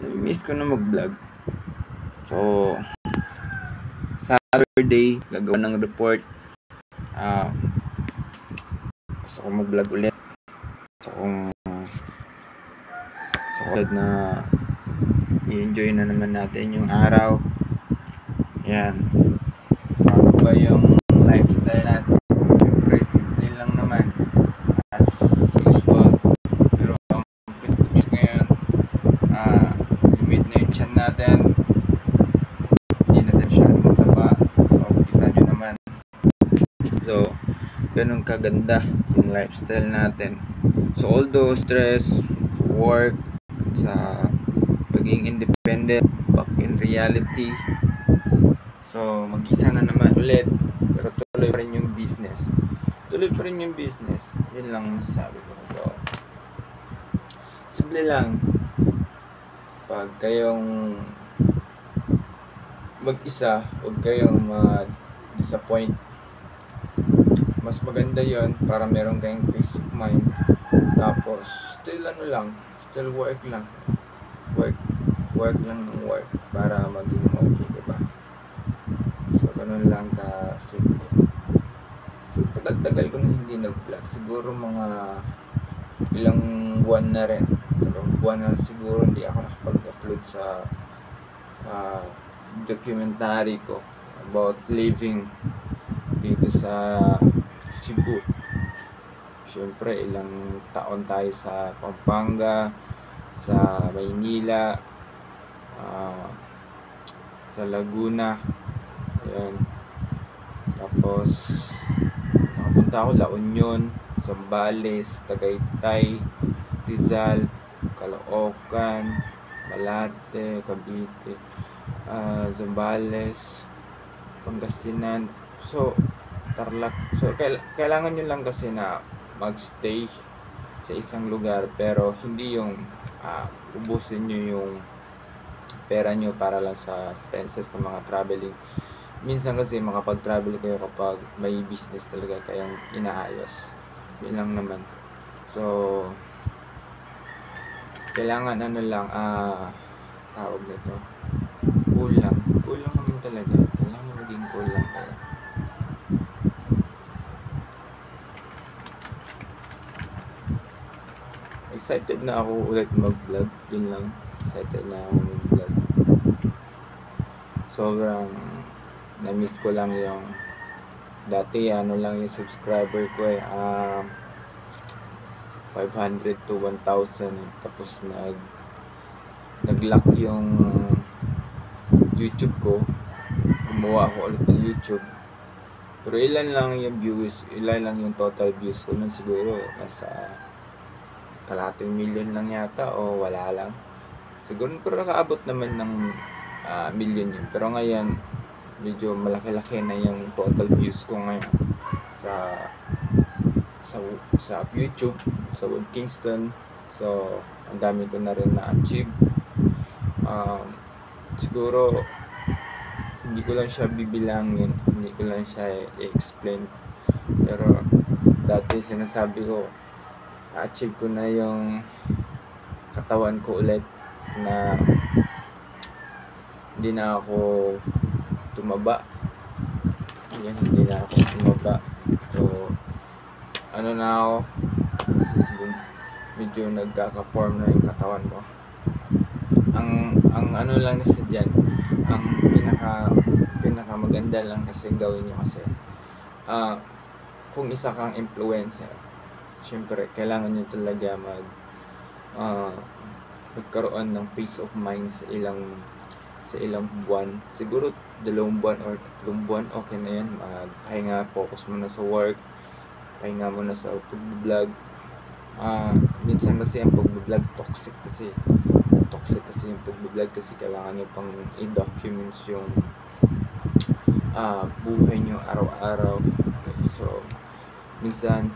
Nami-miss ko na mag-vlog. So, Saturday, gagawa ng report. Gusto ko mag-vlog ulit. Gusto ko na i-enjoy na naman natin yung araw. Yan. So, ano ba yung lifestyle natin? Siyempre, simple lang naman. As usual. Pero ang pinag ngayon, limit na yung chan natin. Hindi natin siya mataba. So, kita nyo naman. So, ganun kaganda yung lifestyle natin. So, although stress, work, sa pagiging independent, back in reality. So, mag-isa na naman ulit. Pero tuloy pa rin yung business. Yun lang masasabi ko. So, simple lang. Pag kayong mag-isa, huwag kayong ma-disappoint. Mas maganda yon para meron kayong peace of mind. Tapos, still work lang. Work lang ng work para maging okay, diba? So, ganun lang ka simple. So, tagal-tagal ko na hindi nag-vlog. Siguro mga ilang buwan na rin. 2 buwan na siguro hindi ako nakapag-upload sa documentary ko about living dito sa Cebu. Siyempre, ilang taon tayo sa Pampanga, sa Maynila, sa Laguna. Ayan. Tapos, nakapunta ako La Union, Zambales, Tagaytay, Rizal, Caloocan, Malate, Cavite, Zambales, Pangasinan. So, Tarlac. So, kailangan nyo lang kasi na magstay sa isang lugar, pero hindi yung ubusin nyo yung pera nyo para lang sa expenses ng mga traveling. Minsan kasi makapag-travel kayo kapag may business talaga kayong inaayos. Yun lang naman. So, kailangan tawag nito, cool lang naman talaga. Kailangan maging cool lang kayo. Excited na ako ulit mag-vlog. Yun lang. Excited na ako mag-vlog. Sobrang na-miss ko lang yung dati lang yung subscriber ko 500 to 1,000 tapos nag-lock yung YouTube ko. Gumawa ako ulit ng YouTube. Pero ilan lang yung views, ilan lang yung total views ko nun, siguro nasa kalahating million lang yata o wala lang. Siguro pero nakaabot naman ng million yun. Pero ngayon medyo malaki-laki na yung total views ko ngayon sa YouTube, sa Web Kingston. So, ang dami ko na rin na-achieve. Siguro hindi ko lang siya bibilangin, hindi ko lang siya i-explain. Pero dati sinasabi ko, na-achieve ko na yung katawan ko ulit, na hindi na ako tumaba. Hindi na ako tumaba. So, na ako, medyo nagkaka-form na yung katawan ko. Ang lang kasi dyan, ang pinaka maganda lang kasi gawin nyo kasi kung isa kang influencer, syempre kailangan nyo talaga magkaroon ng peace of mind sa ilang buwan. Siguro 2 buwan or 3 buwan, okay na yan. Magpahinga, focus mo na sa work, pahinga mo na sa pag-vlog. Minsan kasi ang pag-vlog toxic kasi yung pag-vlog kasi kailangan nyo pang i-documents yung buhay nyo araw-araw. Okay, so minsan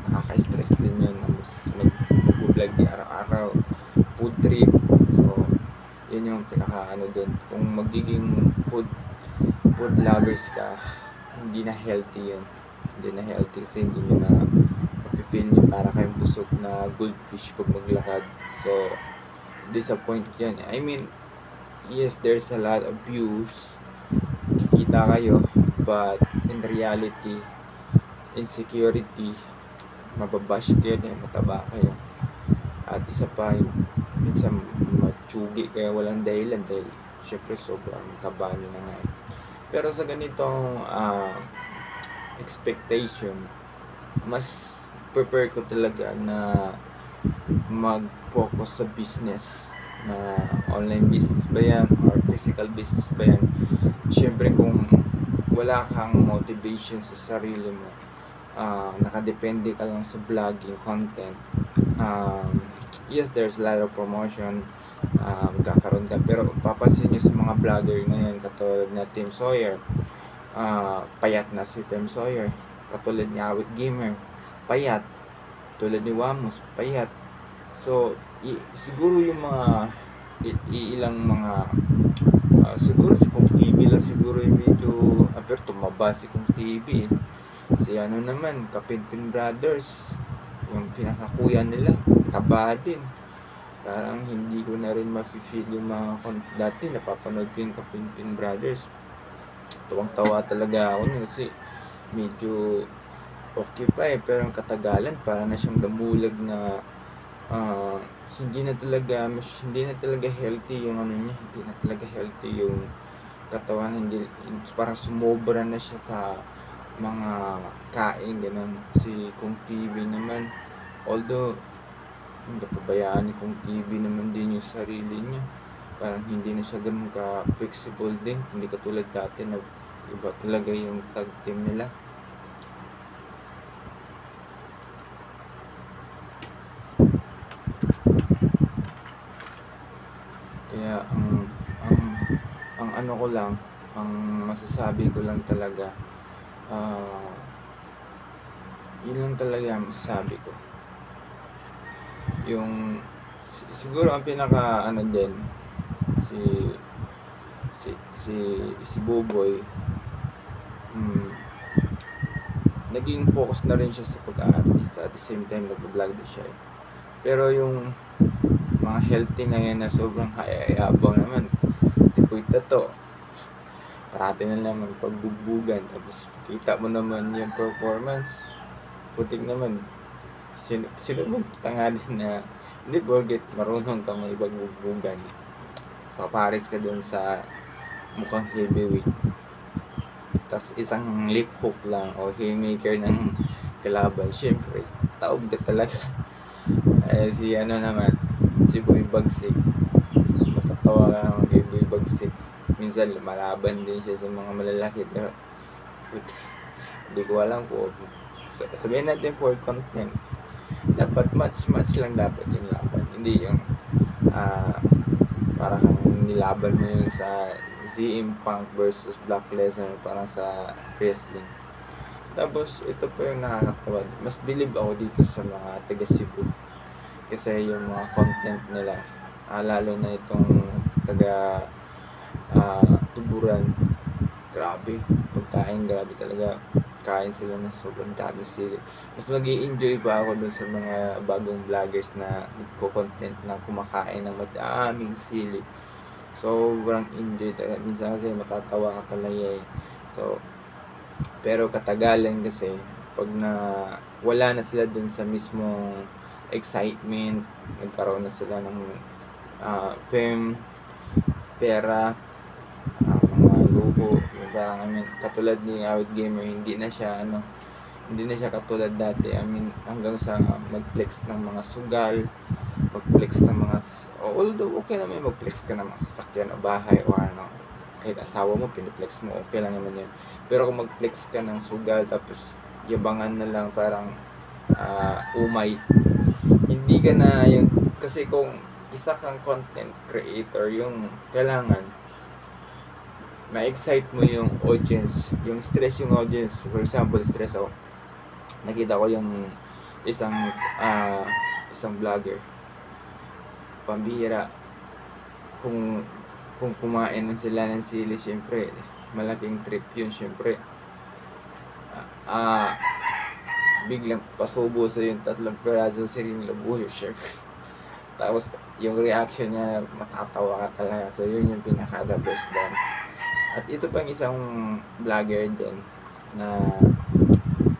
nakaka-stress din yun na mag-vlog nyo araw-araw, food trip. So yun yung pinaka dun. Kung magiging food lovers ka, hindi na healthy yun. Hindi na healthy kasi hindi nyo na feel nyo para kayong busog na goldfish pag maglakad. So disappoint yan. I mean, yes, there's a lot of views, kikita kayo, but in reality, insecurity, mababash kayo dahil mataba kayo. At isa pa, minsan matsugi kaya walang dahilan dahil syempre sobrang taba nyo na nga eh. Pero sa ganitong expectation, mas prepare ko talaga na mag-focus sa business, na online business ba yan or physical business ba yan. Syempre kung wala kang motivation sa sarili mo, nakadepende ka lang sa vlogging content, yes, there's a lot of promotion, magkakaroon ka, pero papansin nyo sa mga vlogger ngayon katulad na Tim Sawyer, payat na si Tim Sawyer, katulad ni Awit Gamer, payat, tulad ni Wamos, payat. So siguro yung mga ilang mga siguro si Kung TV lang siguro yung medyo pero tumaba si Kung TV eh. Si ano naman, Kapinpin Brothers, yung pinakakuya nila, taba din. Parang hindi ko na rin ma-feel yung mga dati napapanood ko yung Kapinpin Brothers. Tuwang-tawa talaga ako nun kasi medyo okay pa eh, pero ang katagalan para na siyang damulag na hindi na talaga healthy yung ano niya, hindi na talaga healthy yung katawan, hindi, parang sumobra na siya sa mga kain ganun. Si Kung TV naman, although hindi pabayaan ni Kung TV naman din yung sarili niya, parang hindi na siya ganun ka flexible din, hindi katulad dati na iba talaga yung tag team nila. Kaya ang ano ko lang, ang masasabi ko lang talaga, yun lang talaga ang masasabi ko. Yung siguro ang pinaka ano din, si Buboy, naging focus na rin siya sa pag-aartista, at the same time nag-vlog din siya eh. Pero yung mga healthy ngayon na sobrang hayayabang naman, si Puy Tato, parati na lang magpagbubugan, tapos kita mo naman yung performance, putik naman. Sino mo tanga din na hindi forget marunong ka may pagbubugan, paparis ka dun sa mukhang heavyweight, tapos isang lip hook lang o haymaker ng kalaban, syempre taob ka talaga. Si ano naman, si Boy Bagsik, matatawa ka naman kay Boy Bagsik. Minsan lumalaban din siya sa mga malalaki, pero hindi ko alam po, sabihin natin for content, dapat match lang dapat yung laban, hindi yung parang nilaban mo yun sa CM Punk versus Brock Lesnar parang sa wrestling. Tapos ito po yung nakakatawa, mas believe ako dito sa mga taga Cebu kasi yung mga content nila, lalo na itong taga Tuburan, grabe pagkain, grabe talaga, kain sila ng sobrang dami sili. Mas mag-i-enjoy pa ako dun sa mga bagong vloggers na nagko-content na kumakain ng madaming sili. Sobrang enjoy talaga, minsan kasi matatawa ka talaga eh. So pero katagalan kasi pag na wala na sila dun sa mismong excitement, nagkaroon na sila ng fame, pera, mga luho, yung parang katulad ni Awit Gamer, hindi na siya katulad dati. Hanggang sa mag-flex ng mga sugal, mag-flex ng mga although okay naman mag-flex ka ng mga sasakyan o bahay o ano, kahit asawa mo piniplex mo, okay lang naman yun. Pero kung mag-flex ka ng sugal tapos yabangan na lang, parang umay, hindi ka na yun. Kasi kung isa kang content creator, yung kailangan ma-excite mo yung audience, yung stress yung audience. For example, stress ako, nakita ko yung isang vlogger, pambihira, kung kumain na sila ng sili, syempre malaking trip yun, syempre biglang pasubo sa yung 3 peraso siling labuyo, syempre Tapos yung reaction niya, matatawa ka talaga. So yun yung pinaka-the best doon. At ito pang isang vlogger din na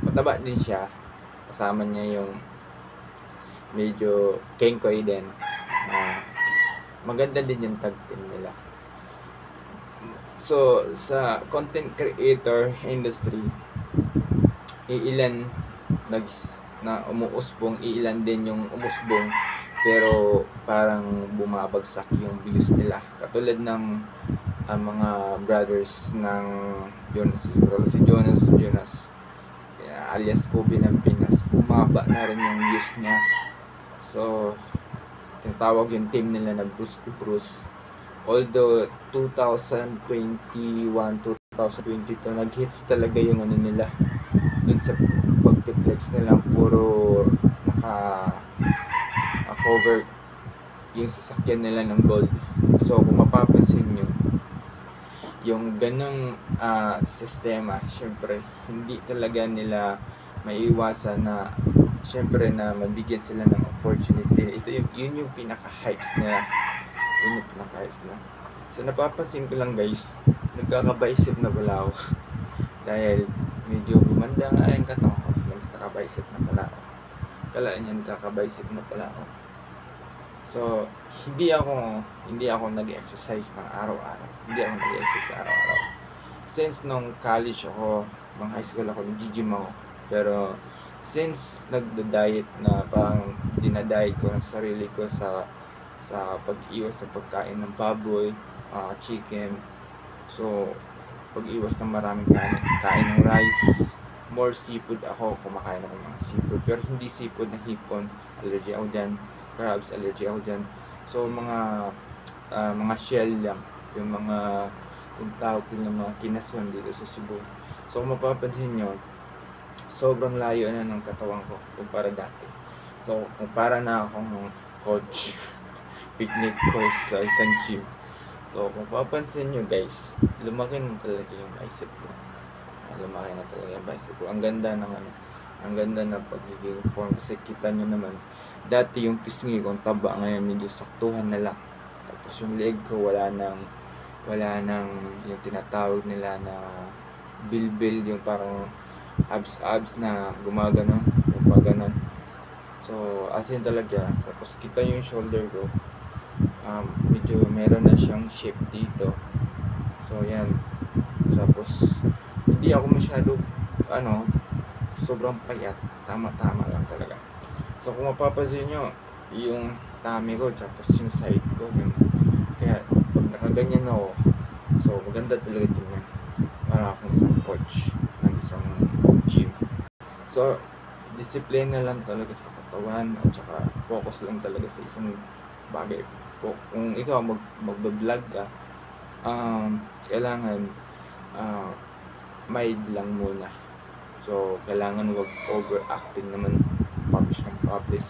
mataba din siya. Kasama niya yung medyo kengkoy din. Maganda din yung tag team nila. So sa content creator industry, iilan na umuusbong, iilan din yung umusbong, pero parang bumabagsak yung views nila. Katulad ng mga brothers ng si Jonas alias Kobe ng Pinas, bumaba na rin yung views niya. So tinatawag yung team nila na Bruce to Bruce. Although 2021, 2022 nag-hits talaga yung ano nila dun sa pag-flex nila, puro cover yung sasakyan nila ng gold. So kung mapapansin nyo, yung ganong sistema, syempre hindi talaga nila maiiwasan na syempre na mabigyan sila ng opportunity. Yun yung pinaka-hypes nila. Yun yung pinaka-hypes nila. So napapansin ko lang guys, nagkaka-bicep na pala ako. Dahil medyo gumanda nga yung katawan ko, nagkaka-bicep na pala ako. Kalaan niya, nagkaka-bicep na pala ako. So hindi ako nag-exercise ng araw-araw. Hindi ako nag-exercise araw-araw. Since nung college ako, nung high school ako, nag-gym ako. Pero since nagda-diet na, parang dinadiet ko ng sarili ko sa pag-iwas ng pagkain ng baboy, chicken. So pag-iwas ng maraming kain ng rice, more seafood ako, kumakain ako ng mga seafood. Pero hindi seafood na hipon, allergy ako dyan. Crabs, allergy ako dyan. So mga shell lang, yung mga kung tawag ng mga kinason dito sa Cebu. So kung mapapansin nyo, sobrang layo na ng katawan ko kumpara dati. So kumpara na akong coach picnic coach sa isang gym. So kung papansin nyo guys, lumaki na talaga yung bicep ko. Lumaki na talaga yung bicep ko. Ang ganda ng ang ganda ng pagiging form, kasi kita nyo naman, dati yung pisngi ko taba, ngayon medyo saktuhan na lang. Tapos yung leg ko wala nang yung tinatawag nila na bilbil, yung parang abs na gumaganon, yung pag ganon. So as in talaga. Tapos kita yung shoulder ko, medyo meron na siyang shape dito. So yan. Tapos hindi ako masyado sobrang payat, tama-tama lang talaga. So kung mapapansin nyo, yung tummy ko, tapos yung side ko, kaya pag nakaganyan ako, so maganda talaga tingnan. Para akong isang coach ng isang gym. So discipline na lang talaga sa katawan, at saka focus lang talaga sa isang bagay. Kung ikaw magbablog ka, kailangan mild lang muna. So kailangan wag overacting naman, publish ng publish.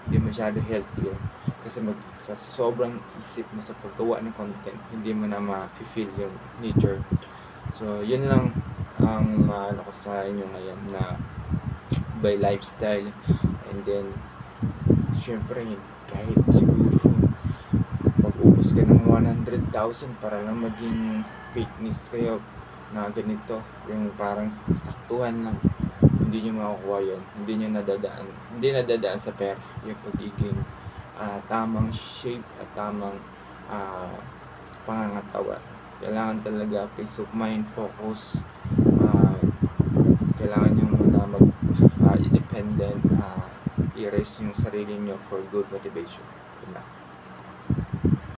Hindi masyado healthy yun, kasi sa sobrang isip mo sa paggawa ng content, hindi mo na ma-feel yung nature. So yun lang ang ano ko sa inyo ngayon, na by lifestyle. And then syempre kahit siguro pag-ubos ka ng 100,000 para lang maging fitness kayo na ganito, yung parang saktuhan lang, hindi nyo makukuha yun. Hindi nadadaan sa pera yung pagiging tamang shape at tamang pangangatawan. Kailangan talaga peace of mind, focus. Kailangan nyo muna independent, i-raise yung sarili nyo for good motivation. Yun lang.